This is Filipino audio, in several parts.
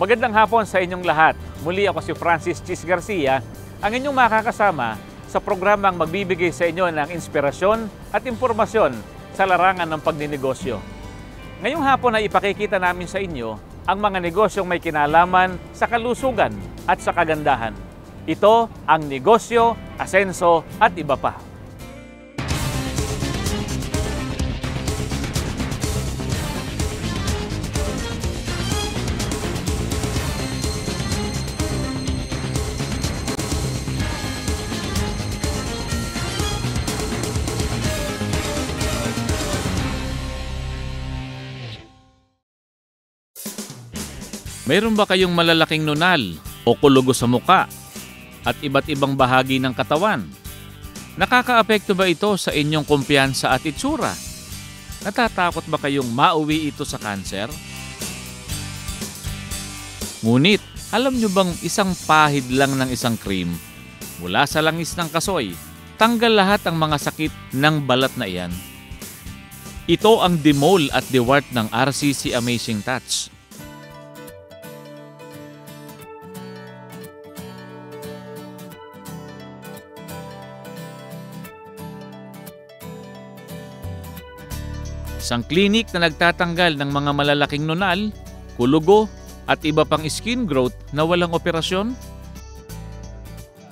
Magandang hapon sa inyong lahat. Muli ako si Francis Chis Garcia, ang inyong makakasama sa programang magbibigay sa inyo ng inspirasyon at impormasyon sa larangan ng pagninegosyo. Ngayong hapon ay ipakikita namin sa inyo ang mga negosyong may kinalaman sa kalusugan at sa kagandahan. Ito ang negosyo, asenso at iba pa. Mayroon ba kayong malalaking nunal o kulugo sa muka at iba't ibang bahagi ng katawan? Nakakaapekto ba ito sa inyong kumpiyansa at itsura? Natatakot ba kayong mauwi ito sa kanser? Ngunit, alam nyo bang isang pahid lang ng isang cream mula sa langis ng kasoy, tanggal lahat ang mga sakit ng balat na iyan? Ito ang Demol at Dewart ng RCC Amazing Touch. Isang klinik na nagtatanggal ng mga malalaking nunal, kulugo at iba pang skin growth na walang operasyon?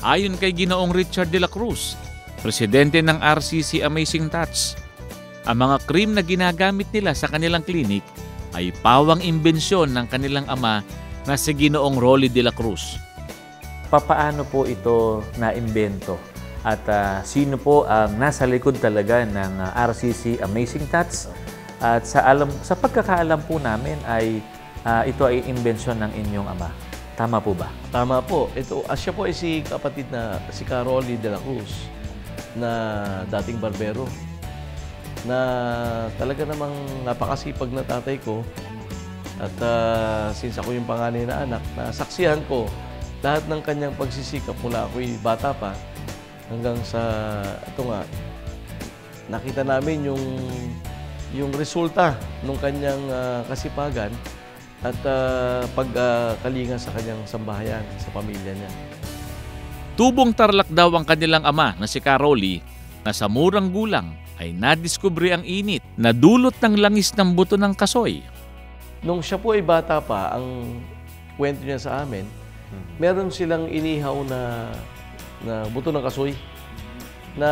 Ayon kay Ginoong Richard de la Cruz, presidente ng RCC Amazing Touch, ang mga cream na ginagamit nila sa kanilang klinik ay pawang imbensyon ng kanilang ama na si Ginoong Rolly de la Cruz. Papaano po ito na-imbento? At sino po ang nasa likod talaga ng RCC Amazing Touch? At sa pagkakaalam po namin ay ito ay imbensyon ng inyong ama. Tama po ba? Tama po. Siya po ay si kapatid na si Caroli de la Cruz na dating barbero na talaga namang napakasipag na tatay ko. At since ako yung panganay na anak, nasaksihan ko lahat ng kanyang pagsisikap mula ako'y bata pa hanggang sa, ito nga, nakita namin yung resulta ng kanyang kasipagan at pagkalinga sa kanyang sambahayan, sa pamilya niya. Tubong Tarlac daw ang kanilang ama na si Caroli na sa murang gulang ay nadiskubre ang init na dulot ng langis ng buto ng kasoy. Nung siya po ay bata pa, ang kwento niya sa amin, meron silang inihaw na buto ng kasoy na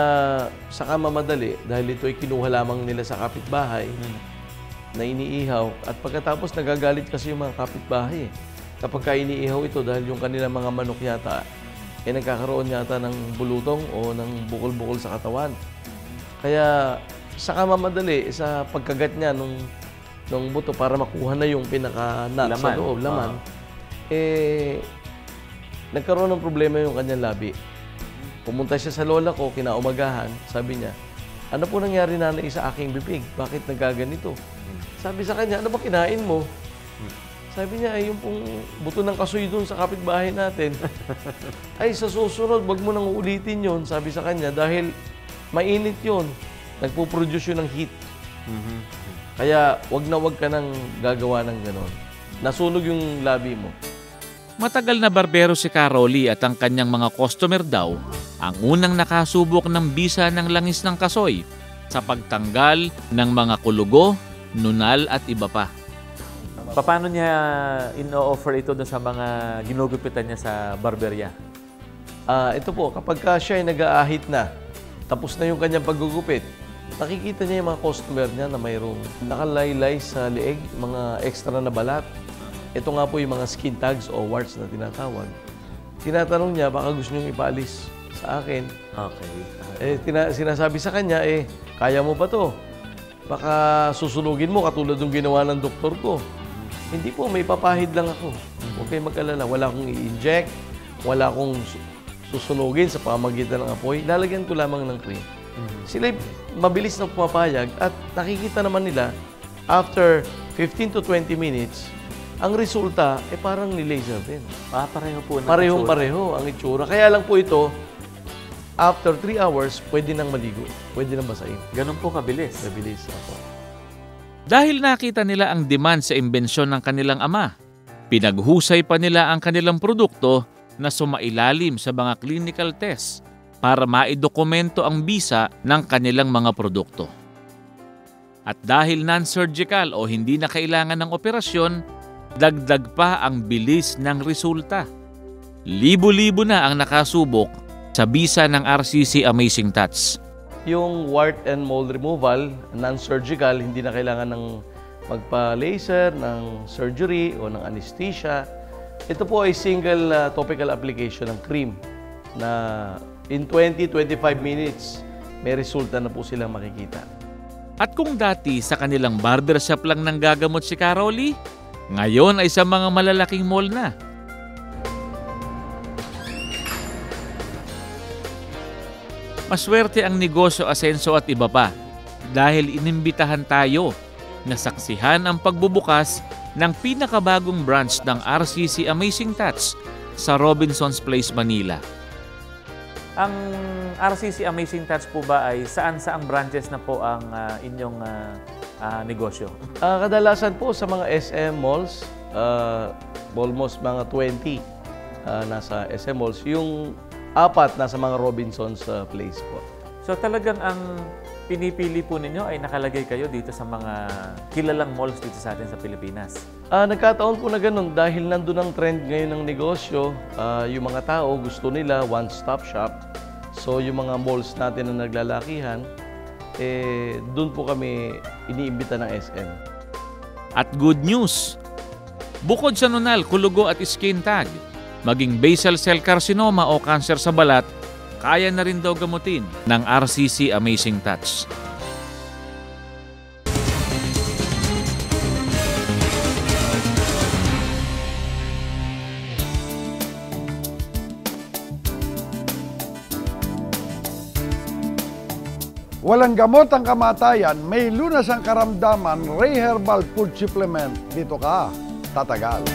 saka mamadali dahil ito ay kinuha lamang nila sa kapitbahay na iniihaw at pagkatapos nagagalit kasi yung mga kapitbahay kapag ka iniihaw ito dahil yung kanilang mga manok yata ay nagkakaroon yata ng bulutong o ng bukol-bukol sa katawan. Kaya saka mamadali sa pagkagat niya nung buto para makuha na yung pinaka-nut sa loob, laman, nagkaroon ng problema yung kanyang labi. Pumunta siya sa lola ko, kinaumagahan, sabi niya, ano po nangyari nanay sa aking bibig? Bakit nagaganito? Sabi sa kanya, ano ba kinain mo? Sabi niya, ay yung pong buto ng kasoy doon sa kapitbahay natin. Ay, sa susunod, wag mo nang ulitin yon, sabi sa kanya, dahil mainit yon. Nagpo-produce yun ng heat. Kaya wag ka nang gagawa ng ganon. Nasunog yung labi mo. Matagal na barbero si Caroli at ang kanyang mga customer daw ang unang nakasubok ng bisa ng langis ng kasoy sa pagtanggal ng mga kulugo, nunal at iba pa. Paano niya ino-offer ito sa mga ginugupitan niya sa barberya? Ito po, kapag siya ay nag-aahit na, tapos na yung kanyang paggugupit, nakikita niya yung mga customer niya na mayroong nakalaylay sa leeg, mga extra na balat. Ito nga po yung mga skin tags o warts na tinatawag. Tinatanong niya, baka gusto niyong ipaalis sa akin. Okay. Sinasabi sa kanya, kaya mo ba to? Baka susunugin mo katulad ng ginawa ng doktor ko. Hindi po, may papahid lang ako. Huwag kayong mag-alala. Wala akong i-inject, wala akong susunugin sa pamagitan ng apoy. Lalagyan ko lamang ng cream. Sila mabilis na pumapayag at nakikita naman nila after 15 to 20 minutes, ang resulta parang ni-laser din. Pareho po. Parehong-pareho ang itsura. Kaya lang po ito, after 3 hours, pwede nang maligo. Pwede nang basahin. Ganun po kabilis. Mabilis. Ako. Dahil nakita nila ang demand sa imbensyon ng kanilang ama, Pinaghusay pa nila ang kanilang produkto na sumailalim sa mga clinical tests para maidokumento ang bisa ng kanilang mga produkto. At dahil non-surgical o hindi na kailangan ng operasyon, dagdag pa ang bilis ng resulta. Libo-libo na ang nakasubok sa bisa ng RCC Amazing Touch. Yung wart and mold removal, non-surgical, hindi na kailangan ng magpa-laser, ng surgery o ng anesthesia. Ito po ay single topical application ng cream na in 20-25 minutes may resulta na po silang makikita. At kung dati sa kanilang barbershop lang nang gagamot si Caroli, ngayon ay sa mga malalaking mall na. Maswerte ang negosyo, asenso at iba pa dahil inimbitahan tayo na saksihan ang pagbubukas ng pinakabagong branch ng RCC Amazing Touch sa Robinson's Place, Manila. Ang RCC Amazing Touch po ba ay saan-saang branches na po ang inyong negosyo? Kadalasan po sa mga SM malls, almost mga 20 nasa SM malls. Yung 4 nasa mga Robinson's Place po. So talagang ang pinipili po ninyo ay nakalagay kayo dito sa mga kilalang malls dito sa atin sa Pilipinas? Nagkataon po na ganun dahil nandun ang trend ngayon ng negosyo. Yung mga tao gusto nila one-stop shop. So yung mga malls natin na naglalakihan, doon po kami iniimbita ng SM. At good news! Bukod sa nunal, kulugo at skin tag, maging basal cell carcinoma o cancer sa balat, kaya na rin daw gamutin ng RCC Amazing Touch. Walang gamot ang kamatayan, may lunas ang karamdaman, Ray Herbal Food Supplement. Dito ka, tatagal.